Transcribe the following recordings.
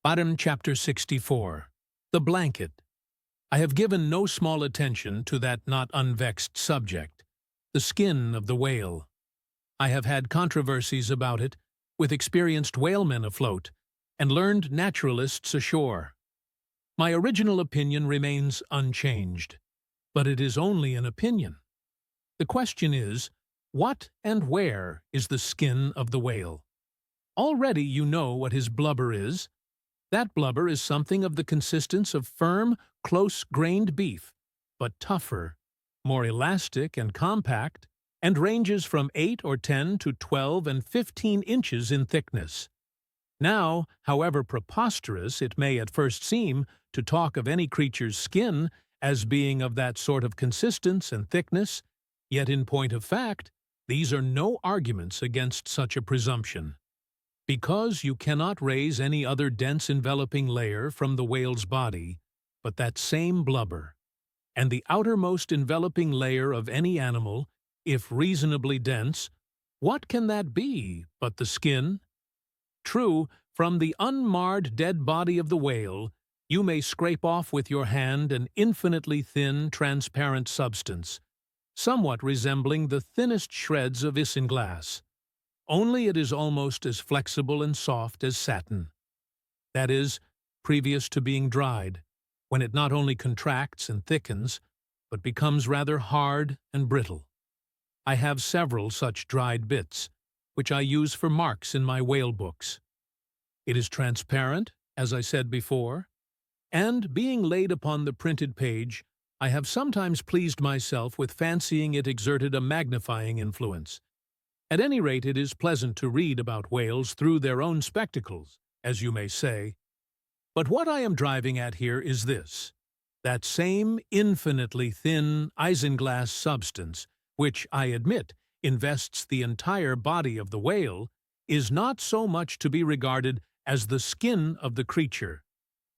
Bottom Chapter 64. The Blanket. I have given no small attention to that not unvexed subject, the skin of the whale. I have had controversies about it, with experienced whalemen afloat, and learned naturalists ashore. My original opinion remains unchanged, but it is only an opinion. The question is, what and where is the skin of the whale? Already you know what his blubber is. That blubber is something of the consistence of firm, close-grained beef, but tougher, more elastic and compact, and ranges from 8 or 10 to 12 and 15 inches in thickness. Now, however preposterous it may at first seem to talk of any creature's skin as being of that sort of consistence and thickness, yet in point of fact, these are no arguments against such a presumption. Because you cannot raise any other dense enveloping layer from the whale's body but that same blubber, and the outermost enveloping layer of any animal, if reasonably dense, what can that be but the skin? True, from the unmarred dead body of the whale, you may scrape off with your hand an infinitely thin, transparent substance, somewhat resembling the thinnest shreds of isinglass. Only it is almost as flexible and soft as satin. That is, previous to being dried, when it not only contracts and thickens, but becomes rather hard and brittle. I have several such dried bits, which I use for marks in my whale books. It is transparent, as I said before, and, being laid upon the printed page, I have sometimes pleased myself with fancying it exerted a magnifying influence. At any rate, it is pleasant to read about whales through their own spectacles, as you may say. But what I am driving at here is this: that same infinitely thin isinglass substance, which, I admit, invests the entire body of the whale, is not so much to be regarded as the skin of the creature,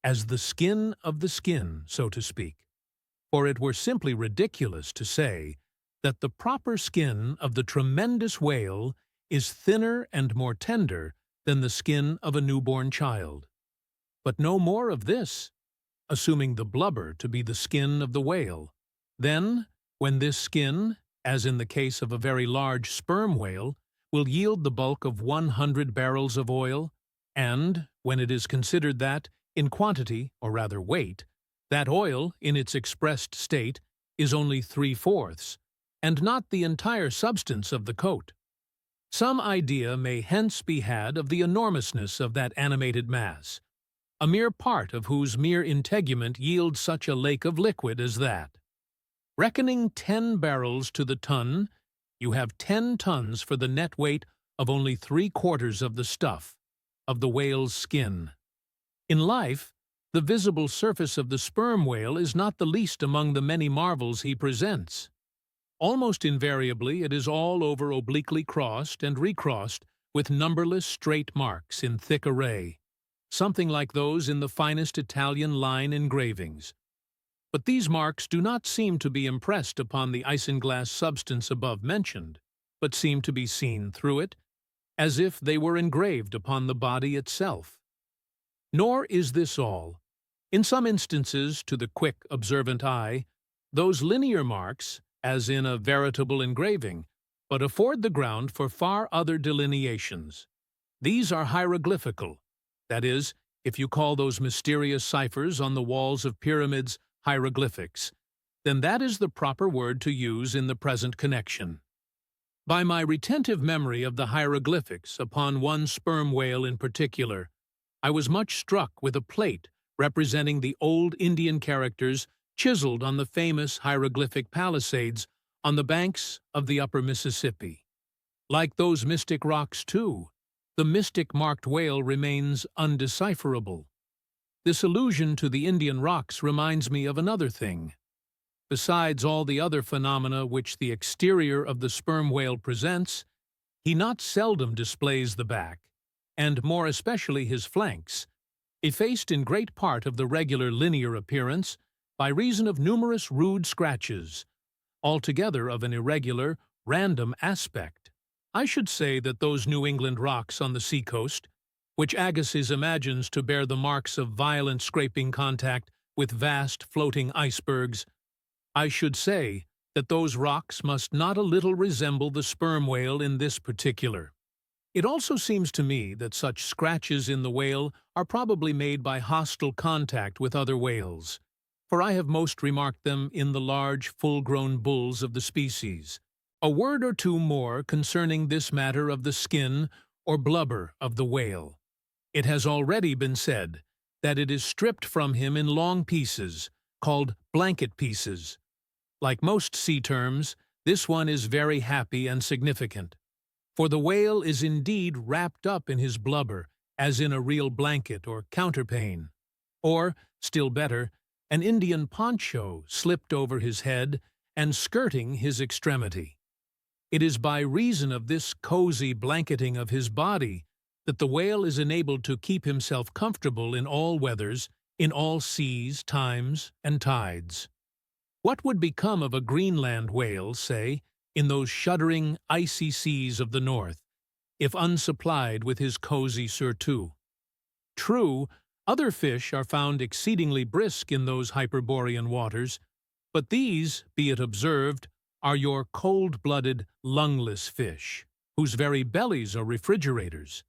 as the skin of the skin, so to speak. For it were simply ridiculous to say that the proper skin of the tremendous whale is thinner and more tender than the skin of a newborn child. But no more of this, assuming the blubber to be the skin of the whale. Then, when this skin, as in the case of a very large sperm whale, will yield the bulk of 100 barrels of oil, and, when it is considered that, in quantity, or rather weight, that oil, in its expressed state, is only 3/4, and not the entire substance of the coat, some idea may hence be had of the enormousness of that animated mass, a mere part of whose mere integument yields such a lake of liquid as that. Reckoning 10 barrels to the ton, you have 10 tons for the net weight of only 3/4 of the stuff, of the whale's skin. In life, the visible surface of the sperm whale is not the least among the many marvels he presents. Almost invariably it is all over obliquely crossed and recrossed with numberless straight marks in thick array, something like those in the finest Italian line engravings. But these marks do not seem to be impressed upon the isinglass substance above mentioned, but seem to be seen through it, as if they were engraved upon the body itself. Nor is this all. In some instances, to the quick, observant eye, those linear marks, as in a veritable engraving, but afford the ground for far other delineations. These are hieroglyphical, that is, if you call those mysterious ciphers on the walls of pyramids hieroglyphics, then that is the proper word to use in the present connection. By my retentive memory of the hieroglyphics upon one sperm whale in particular, I was much struck with a plate representing the old Indian characters chiseled on the famous hieroglyphic palisades on the banks of the upper Mississippi. Like those mystic rocks, too, the mystic-marked whale remains undecipherable. This allusion to the Indian rocks reminds me of another thing. Besides all the other phenomena which the exterior of the sperm whale presents, he not seldom displays the back, and more especially his flanks, effaced in great part of the regular linear appearance by reason of numerous rude scratches, altogether of an irregular, random aspect. I should say that those New England rocks on the seacoast, which Agassiz imagines to bear the marks of violent scraping contact with vast floating icebergs, I should say that those rocks must not a little resemble the sperm whale in this particular. It also seems to me that such scratches in the whale are probably made by hostile contact with other whales, for I have most remarked them in the large, full-grown bulls of the species. A word or two more concerning this matter of the skin or blubber of the whale. It has already been said that it is stripped from him in long pieces, called blanket pieces. Like most sea terms, this one is very happy and significant, for the whale is indeed wrapped up in his blubber, as in a real blanket or counterpane, or, still better, an Indian poncho slipped over his head and skirting his extremity. It is by reason of this cozy blanketing of his body that the whale is enabled to keep himself comfortable in all weathers, in all seas, times, and tides. What would become of a Greenland whale, say, in those shuddering, icy seas of the north, if unsupplied with his cozy surtout? True, other fish are found exceedingly brisk in those Hyperborean waters, but these, be it observed, are your cold-blooded, lungless fish, whose very bellies are refrigerators,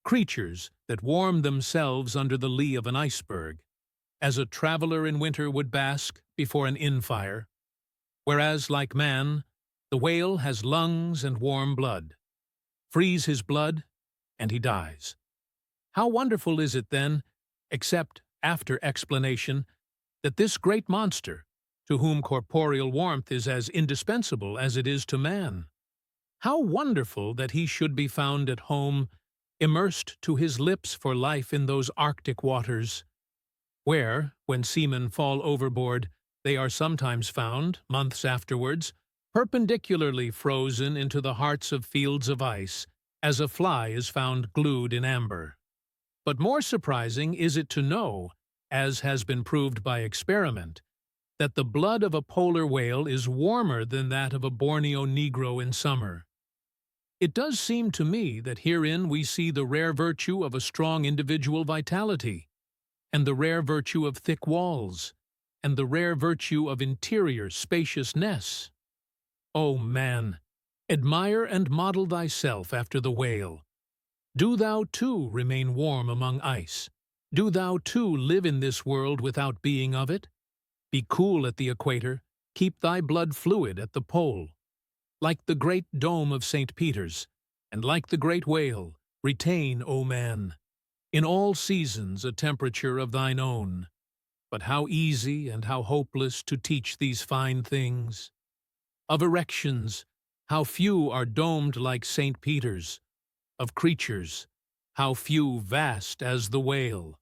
creatures that warm themselves under the lee of an iceberg, as a traveler in winter would bask before an inn-fire, whereas, like man, the whale has lungs and warm blood. Freeze his blood, and he dies. How wonderful is it, then, except after explanation, that this great monster, to whom corporeal warmth is as indispensable as it is to man, how wonderful that he should be found at home, immersed to his lips for life in those Arctic waters, where, when seamen fall overboard, they are sometimes found, months afterwards, perpendicularly frozen into the hearts of fields of ice, as a fly is found glued in amber. But more surprising is it to know, as has been proved by experiment, that the blood of a polar whale is warmer than that of a Borneo Negro in summer. It does seem to me that herein we see the rare virtue of a strong individual vitality, and the rare virtue of thick walls, and the rare virtue of interior spaciousness. O man, admire and model thyself after the whale. Do thou too remain warm among ice. Do thou too live in this world without being of it. Be cool at the equator, keep thy blood fluid at the pole. Like the great dome of St. Peter's, and like the great whale, retain, O man, in all seasons a temperature of thine own. But how easy and how hopeless to teach these fine things. Of erections, how few are domed like St. Peter's. Of creatures, how few vast as the whale.